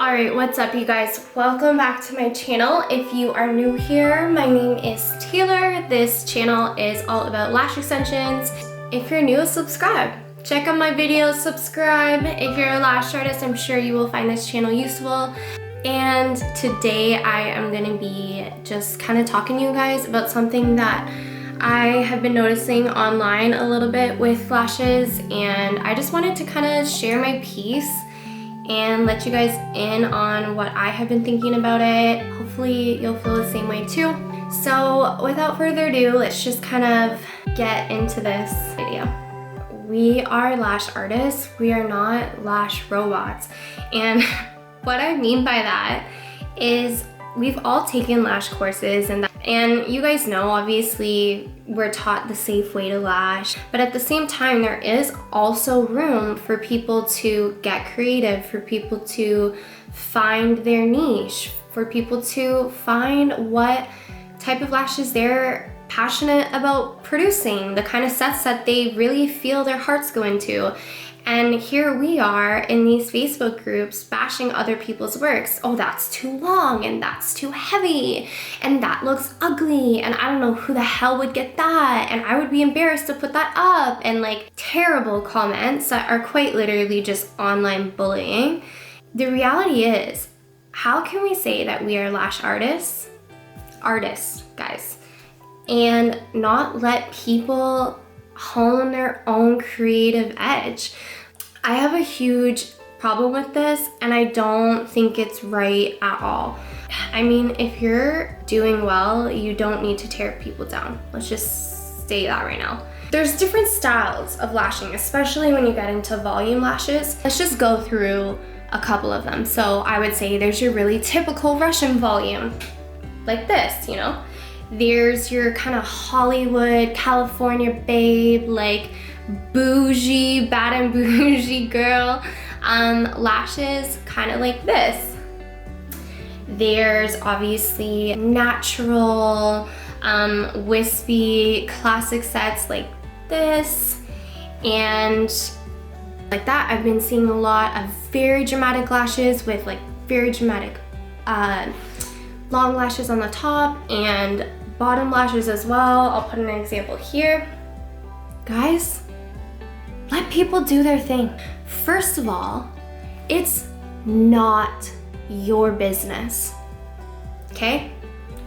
Alright, what's up you guys? Welcome back to my channel. If you are new here, my name is Taylor. This channel is all about lash extensions. If you're new, subscribe. Check out my videos, subscribe. If you're a lash artist, I'm sure you will find this channel useful. And today I am gonna be just kind of talking to you guys about something that I have been noticing online a little bit with lashes, and I just wanted to kind of share my piece and let you guys in on what I have been thinking about it. Hopefully you'll feel the same way too. So without further ado, let's just kind of get into this video. We are lash artists, we are not lash robots. And what I mean by that is we've all taken lash courses and you guys know, obviously, we're taught the safe way to lash, but at the same time, there is also room for people to get creative, for people to find their niche, for people to find what type of lashes they're passionate about producing, the kind of sets that they really feel their hearts go into. And here we are in these Facebook groups bashing other people's works. Oh, that's too long, and that's too heavy, and that looks ugly, and I don't know who the hell would get that, and I would be embarrassed to put that up, and like terrible comments that are quite literally just online bullying. The reality is, how can we say that we are lash artists, guys, and not let people hone their own creative edge? I have a huge problem with this, and I don't think it's right at all. I mean, if you're doing well, you don't need to tear people down. Let's just say that right now. There's different styles of lashing, especially when you get into volume lashes. Let's just go through a couple of them. So I would say there's your really typical Russian volume, like this, you know? There's your kind of Hollywood, California babe, like bougie, bad and bougie girl lashes, kind of like this. There's obviously natural, wispy, classic sets like this, and like that. I've been seeing a lot of very dramatic lashes with like very dramatic long lashes on the top and bottom lashes as well. I'll put an example here. Guys, let people do their thing. First of all, it's not your business, okay?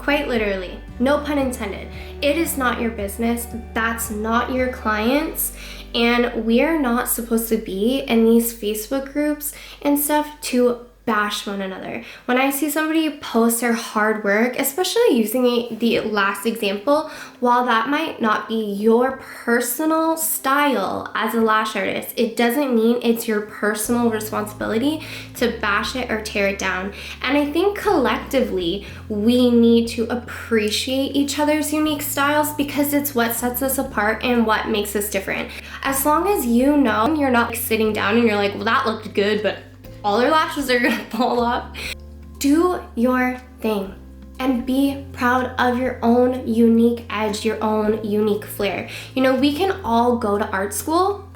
Quite literally, no pun intended. It is not your business. That's not your clients. And we are not supposed to be in these Facebook groups and stuff to bash one another. When I see somebody post their hard work, especially using the last example, while that might not be your personal style as a lash artist, it doesn't mean it's your personal responsibility to bash it or tear it down. And I think collectively, we need to appreciate each other's unique styles because it's what sets us apart and what makes us different. As long as you know you're not sitting down and you're like, well, that looked good, but all their lashes are gonna fall off. Do your thing and be proud of your own unique edge, your own unique flair. You know, we can all go to art school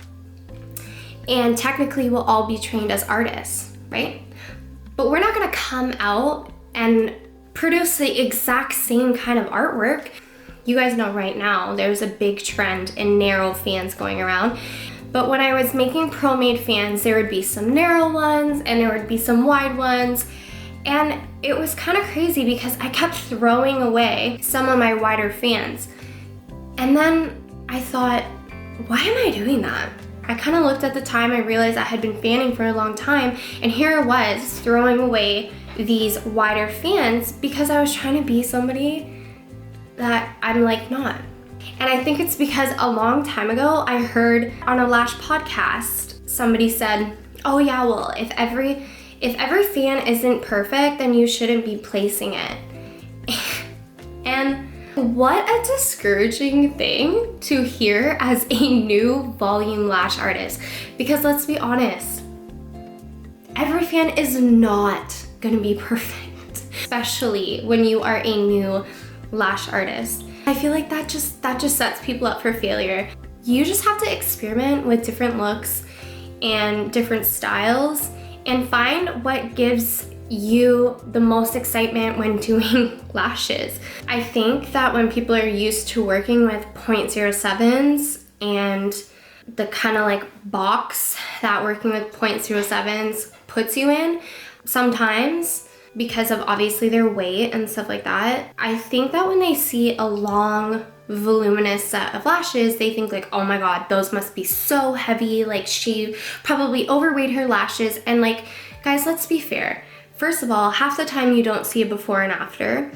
and technically we'll all be trained as artists, right? But we're not gonna come out and produce the exact same kind of artwork. You guys know right now there's a big trend in narrow fans going around. But when I was making pro-made fans, there would be some narrow ones and there would be some wide ones. And it was kind of crazy because I kept throwing away some of my wider fans. And then I thought, why am I doing that? I kind of looked at the time, I realized I had been fanning for a long time, and here I was throwing away these wider fans because I was trying to be somebody that I'm like not. And I think it's because a long time ago, I heard on a lash podcast, somebody said, oh yeah, well, if every fan isn't perfect, then you shouldn't be placing it. And what a discouraging thing to hear as a new volume lash artist. Because let's be honest, every fan is not gonna be perfect, especially when you are a new lash artist. I feel like that just sets people up for failure. You just have to experiment with different looks and different styles and find what gives you the most excitement when doing lashes. I think that when people are used to working with 0.07s and the kind of like box that working with 0.07s puts you in, sometimes because of obviously their weight and stuff like that, I think that when they see a long, voluminous set of lashes, they think like, oh my god, those must be so heavy, like she probably overweighed her lashes. And like, guys, let's be fair. First of all, half the time you don't see a before and after.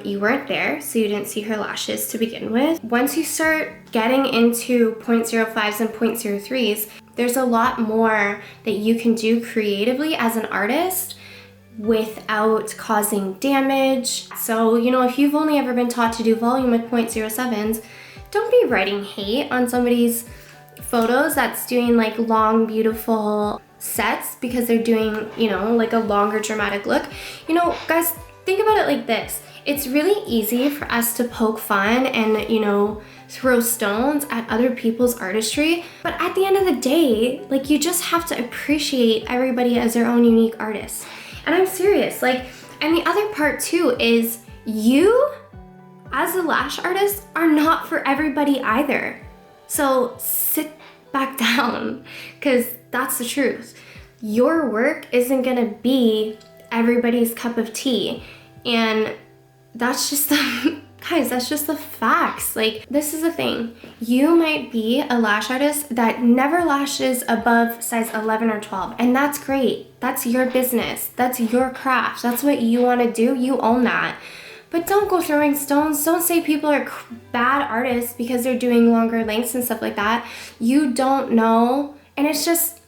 You weren't there, so you didn't see her lashes to begin with. Once you start getting into 0.05s and 0.03s, there's a lot more that you can do creatively as an artist without causing damage. So, you know, if you've only ever been taught to do volume with 0.07s, don't be writing hate on somebody's photos that's doing like long, beautiful sets because they're doing, you know, like a longer dramatic look. You know, guys, think about it like this. It's really easy for us to poke fun and, you know, throw stones at other people's artistry, but at the end of the day, like, you just have to appreciate everybody as their own unique artist. And I'm serious, like, and the other part too is you as a lash artist are not for everybody either. So sit back down, because that's the truth. Your work isn't gonna be everybody's cup of tea. And that's just the, guys, that's just the facts. Like, this is the thing. You might be a lash artist that never lashes above size 11 or 12, and that's great. That's your business. That's your craft. That's what you wanna do. You own that. But don't go throwing stones. Don't say people are bad artists because they're doing longer lengths and stuff like that. You don't know. And it's just,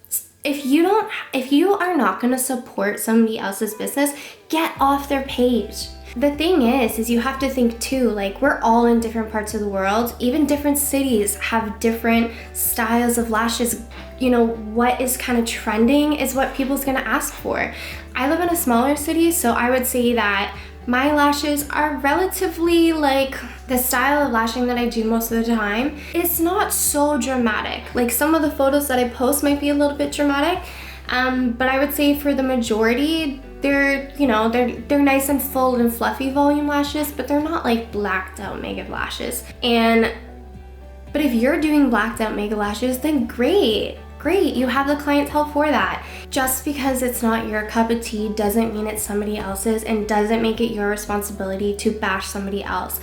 if you are not gonna support somebody else's business, get off their page. The thing is you have to think too, like, we're all in different parts of the world. Even different cities have different styles of lashes. You know, what is kind of trending is what people's gonna ask for. I live in a smaller city, so I would say that my lashes are relatively like the style of lashing that I do most of the time. It's not so dramatic. Like, some of the photos that I post might be a little bit dramatic, but I would say for the majority, they're, you know, they're nice and full and fluffy volume lashes, but they're not like blacked out mega lashes. But if you're doing blacked out mega lashes, then great, you have the clientele for that. Just because it's not your cup of tea doesn't mean it's somebody else's, and doesn't make it your responsibility to bash somebody else.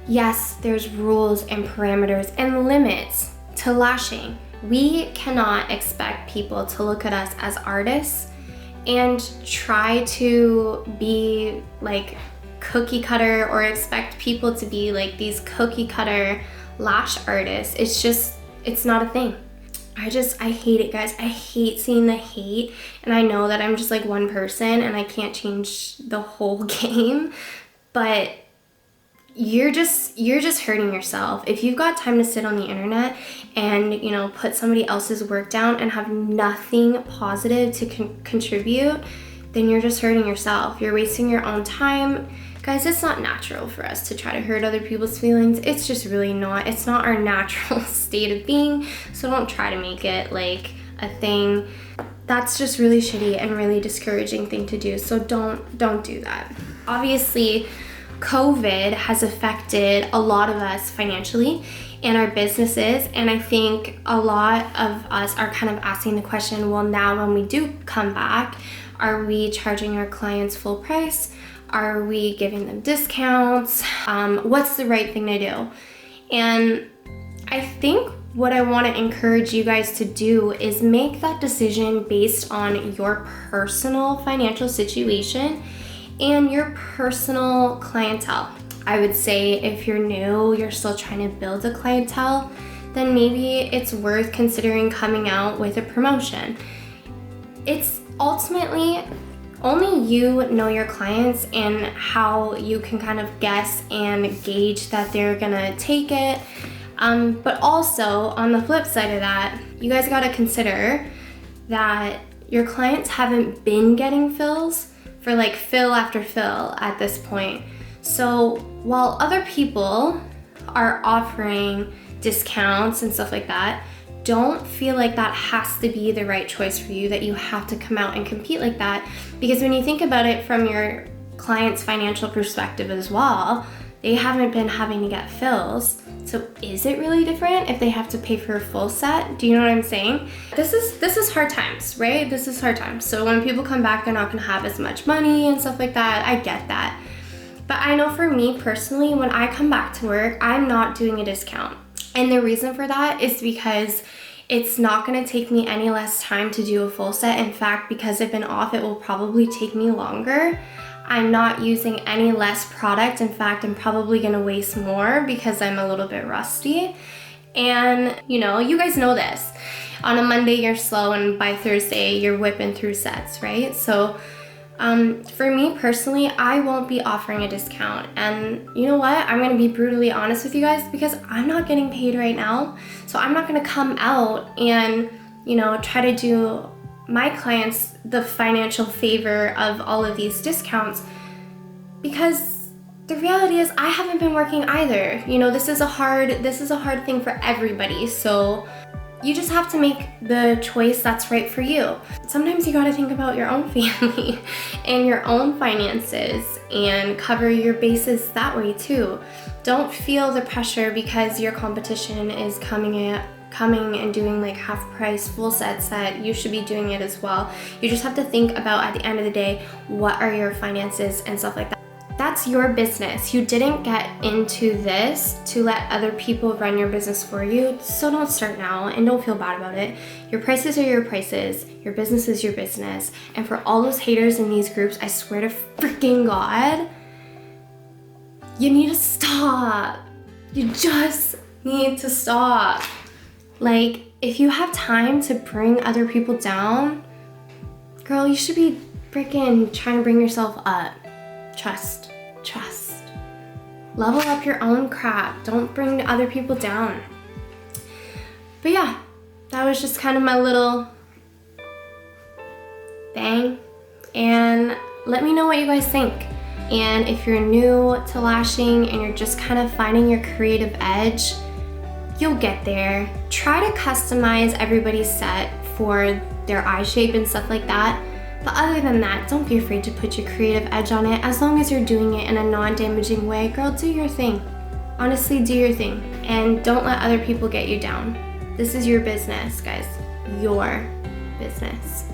Yes, there's rules and parameters and limits to lashing. We cannot expect people to look at us as artists and try to be like cookie cutter, or expect people to be like these cookie cutter lash artists. It's just, it's not a thing. I hate it, guys. I hate seeing the hate, and I know that I'm just like one person and I can't change the whole game, but you're just hurting yourself. If you've got time to sit on the internet and, you know, put somebody else's work down and have nothing positive to contribute, then you're just hurting yourself. You're wasting your own time. Guys, it's not natural for us to try to hurt other people's feelings. It's just really not. It's not our natural state of being, so don't try to make it like a thing. That's just really shitty and really discouraging thing to do, so don't do that. Obviously, COVID has affected a lot of us financially and our businesses, and I think a lot of us are kind of asking the question, well, now when we do come back, are we charging our clients full price? Are we giving them discounts? What's the right thing to do? And I think what I want to encourage you guys to do is make that decision based on your personal financial situation and your personal clientele. I would say if you're new, you're still trying to build a clientele, then maybe it's worth considering coming out with a promotion. It's ultimately only you know your clients and how you can kind of guess and gauge that they're gonna take it. But also on the flip side of that, you guys gotta consider that your clients haven't been getting fills for like fill after fill at this point. So while other people are offering discounts and stuff like that, don't feel like that has to be the right choice for you, that you have to come out and compete like that. Because when you think about it from your client's financial perspective as well, they haven't been having to get fills. So is it really different if they have to pay for a full set? Do you know what I'm saying? This is hard times, right? This is hard times. So when people come back, they're not gonna have as much money and stuff like that. I get that. But I know for me personally, when I come back to work, I'm not doing a discount. And the reason for that is because it's not gonna take me any less time to do a full set. In fact, because I've been off, it will probably take me longer. I'm not using any less product. In fact, I'm probably gonna waste more because I'm a little bit rusty. And you know, you guys know this. On a Monday, you're slow, and by Thursday, you're whipping through sets, right? So for me personally, I won't be offering a discount. And you know what? I'm gonna be brutally honest with you guys, because I'm not getting paid right now. So I'm not gonna come out and, you know, try to do my clients the financial favor of all of these discounts, because the reality is I haven't been working either. You know, this is a hard thing for everybody. So you just have to make the choice that's right for you. Sometimes you gotta think about your own family and your own finances and cover your bases that way too. Don't feel the pressure because your competition is coming and doing like half price full sets that you should be doing it as well. You just have to think about, at the end of the day, what are your finances and stuff like that. That's your business. You didn't get into this to let other people run your business for you, so don't start now and don't feel bad about it. Your prices are your prices, your business is your business. And for all those haters in these groups, I swear to freaking God, you need to stop. You just need to stop. Like, if you have time to bring other people down, girl, you should be freaking trying to bring yourself up. Trust. Level up your own crap. Don't bring other people down. But yeah, that was just kind of my little thing. And let me know what you guys think. And if you're new to lashing and you're just kind of finding your creative edge, you'll get there. Try to customize everybody's set for their eye shape and stuff like that. But other than that, don't be afraid to put your creative edge on it. As long as you're doing it in a non-damaging way, girl, do your thing. Honestly, do your thing. And don't let other people get you down. This is your business, guys. Your business.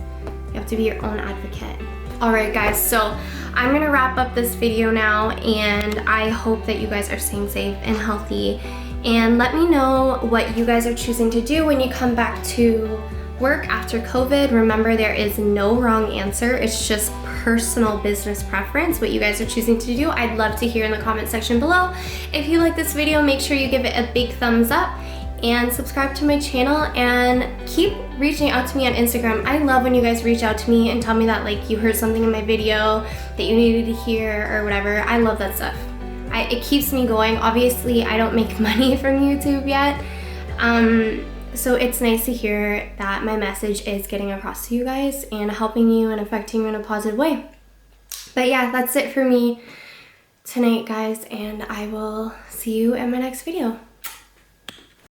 You have to be your own advocate. All right, guys, so I'm gonna wrap up this video now, and I hope that you guys are staying safe and healthy. And let me know what you guys are choosing to do when you come back to work after COVID. Remember, there is no wrong answer. It's just personal business preference, what you guys are choosing to do. I'd love to hear in the comment section below. If you like this video, make sure you give it a big thumbs up and subscribe to my channel, and keep reaching out to me on Instagram. I love when you guys reach out to me and tell me that like you heard something in my video that you needed to hear or whatever. I love that stuff. It keeps me going. Obviously, I don't make money from YouTube yet. So it's nice to hear that my message is getting across to you guys and helping you and affecting you in a positive way. But yeah, that's it for me tonight, guys, and I will see you in my next video.